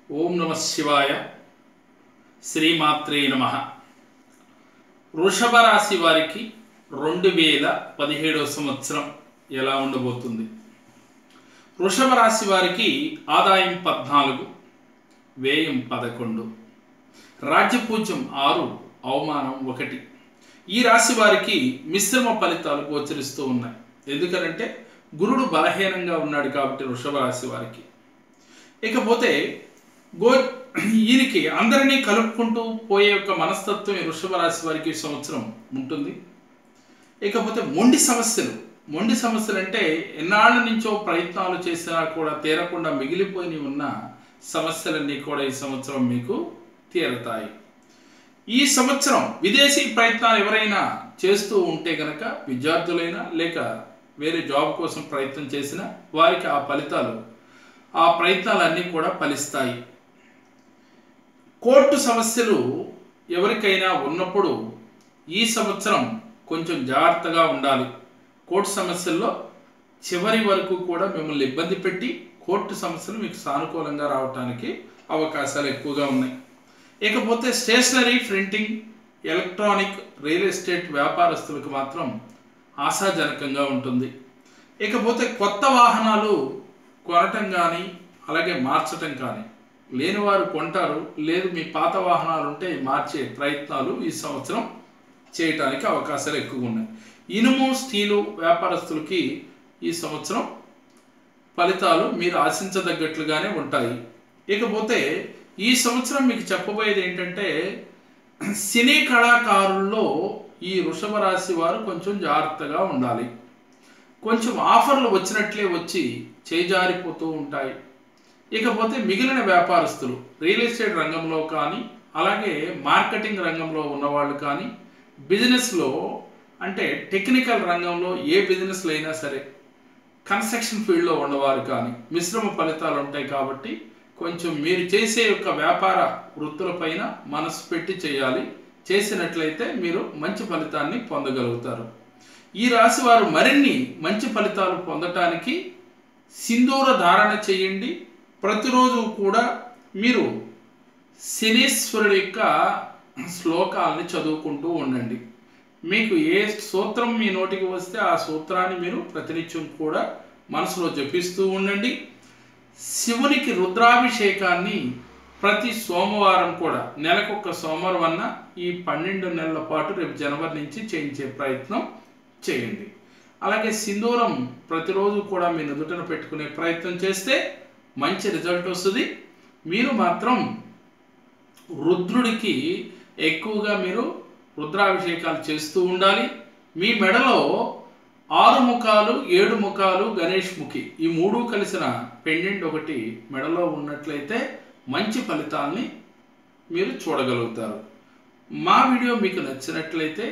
ఓం నమ శివాయ. శ్రీమాత్రే నమ. వృషభ రాశి వారికి 2017 సంవత్సరం ఎలా ఉండబోతుంది? వృషభ రాశి వారికి ఆదాయం 14, వ్యయం 11, రాజ్యపూజ్యం 6, అవమానం 1. ఈ రాశి వారికి మిశ్రమ ఫలితాలు గోచరిస్తూ ఉన్నాయి. ఎందుకంటే గురుడు బలహీనంగా ఉన్నాడు కాబట్టి వృషభ రాశి వారికి. ఇకపోతే ఈయనకి అందరినీ కలుపుకుంటూ పోయే యొక్క మనస్తత్వం ఈ వృషభ రాశి వారికి ఈ సంవత్సరం ఉంటుంది. ఇకపోతే మొండి సమస్యలు అంటే ఎన్నాళ్ళ నుంచో ప్రయత్నాలు చేసినా కూడా తీరకుండా మిగిలిపోయి ఉన్న సమస్యలన్నీ కూడా ఈ సంవత్సరం మీకు తీరతాయి. ఈ సంవత్సరం విదేశీ ప్రయత్నాలు ఎవరైనా చేస్తూ ఉంటే గనక, విద్యార్థులైనా లేక వేరే జాబ్ కోసం ప్రయత్నం చేసినా వారికి ఆ ప్రయత్నాలన్నీ కూడా ఫలిస్తాయి. కోర్టు సమస్యలు ఎవరికైనా ఉన్నప్పుడు ఈ సంవత్సరం కొంచెం జాగ్రత్తగా ఉండాలి. కోర్టు సమస్యల్లో చివరి వరకు కూడా మిమ్మల్ని ఇబ్బంది పెట్టి కోర్టు సమస్యలు మీకు సానుకూలంగా రావడానికి అవకాశాలు ఎక్కువగా ఉన్నాయి. ఇకపోతే stationery, printing, electronic, real estate వ్యాపారస్తులకు మాత్రం ఆశాజనకంగా ఉంటుంది. ఇకపోతే కొత్త వాహనాలు కొనటం కానీ అలాగే మార్చటం కానీ, లేనివారు కొంటారు, లేదు మీ పాత వాహనాలు ఉంటే మార్చే ప్రయత్నాలు ఈ సంవత్సరం చేయటానికి అవకాశాలు ఎక్కువగా ఉన్నాయి. ఇనుము, స్టీలు వ్యాపారస్తులకి ఈ సంవత్సరం ఫలితాలు మీరు ఆశించదగ్గట్లుగానే ఉంటాయి. ఇకపోతే ఈ సంవత్సరం మీకు చెప్పబోయేది ఏంటంటే, సినీ కళాకారుల్లో ఈ వృషభ రాశి వారు కొంచెం జాగ్రత్తగా ఉండాలి. కొంచెం ఆఫర్లు వచ్చినట్లే వచ్చి చేజారిపోతూ ఉంటాయి. ఇకపోతే మిగిలిన వ్యాపారస్తులు రియల్ ఎస్టేట్ రంగంలో కానీ అలాగే మార్కెటింగ్ రంగంలో ఉన్నవాళ్ళు కానీ, బిజినెస్లో అంటే టెక్నికల్ రంగంలో ఏ బిజినెస్లో అయినా సరే, కన్స్ట్రక్షన్ ఫీల్డ్లో ఉన్నవారు కానీ మిశ్రమ ఫలితాలు ఉంటాయి. కాబట్టి కొంచెం మీరు చేసే యొక్క వ్యాపార వృత్తులపైన మనసు పెట్టి చేయాలి. చేసినట్లయితే మీరు మంచి ఫలితాన్ని పొందగలుగుతారు. ఈ రాశి వారు మరిన్ని మంచి ఫలితాలు పొందటానికి సింధూర ధారణ చేయండి. ప్రతిరోజు కూడా మీరు శనీశ్వరుడి యొక్క శ్లోకాలని చదువుకుంటూ ఉండండి. మీకు ఏ సూత్రం మీ నోటికి వస్తే ఆ సూత్రాన్ని మీరు ప్రతినిత్యం కూడా మనసులో జపిస్తూ ఉండండి. శివునికి రుద్రాభిషేకాన్ని ప్రతి సోమవారం కూడా, నెలకొక సోమవారం అన్న ఈ 12 నెలల పాటు రేపు జనవరి నుంచి చేయించే ప్రయత్నం చేయండి. అలాగే సింధూరం ప్రతిరోజు కూడా మీ నుదుటన పెట్టుకునే ప్రయత్నం చేస్తే మంచి రిజల్ట్ వస్తుంది. మీరు మాత్రం రుద్రుడికి ఎక్కువగా మీరు రుద్రాభిషేకాలు చేస్తూ ఉండాలి. మీ మెడలో 6 ముఖాలు 7 ముఖాలు గణేష్ ముఖి ఈ 3 కలిసిన పెండెంట్ ఒకటి మెడలో ఉన్నట్లయితే మంచి ఫలితాల్ని మీరు చూడగలుగుతారు. మా వీడియో మీకు నచ్చినట్లయితే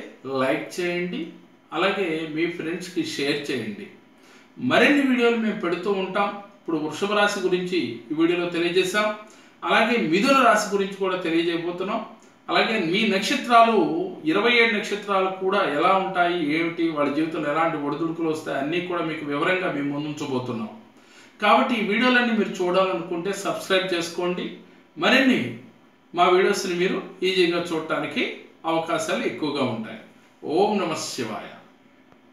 లైక్ చేయండి, అలాగే మీ ఫ్రెండ్స్కి షేర్ చేయండి. మరిన్ని వీడియోలు మేము పెడుతూ ఉంటాం. ఇప్పుడు వృషభ రాశి గురించి ఈ వీడియోలో తెలియజేసాం. అలాగే మిథున రాశి గురించి కూడా తెలియజేయబోతున్నాం. అలాగే మీ నక్షత్రాలు 27 నక్షత్రాలు కూడా ఎలా ఉంటాయి, ఏమిటి, వాళ్ళ జీవితంలో ఎలాంటి ఒడిదుడుకులు వస్తాయి అన్నీ కూడా మీకు వివరంగా మేము ముందుంచబోతున్నాం. కాబట్టి ఈ వీడియోలన్నీ మీరు చూడాలనుకుంటే సబ్స్క్రైబ్ చేసుకోండి. మరిన్ని మా వీడియోస్ని మీరు ఈజీగా చూడటానికి అవకాశాలు ఎక్కువగా ఉంటాయి. ఓం నమ శివాయ.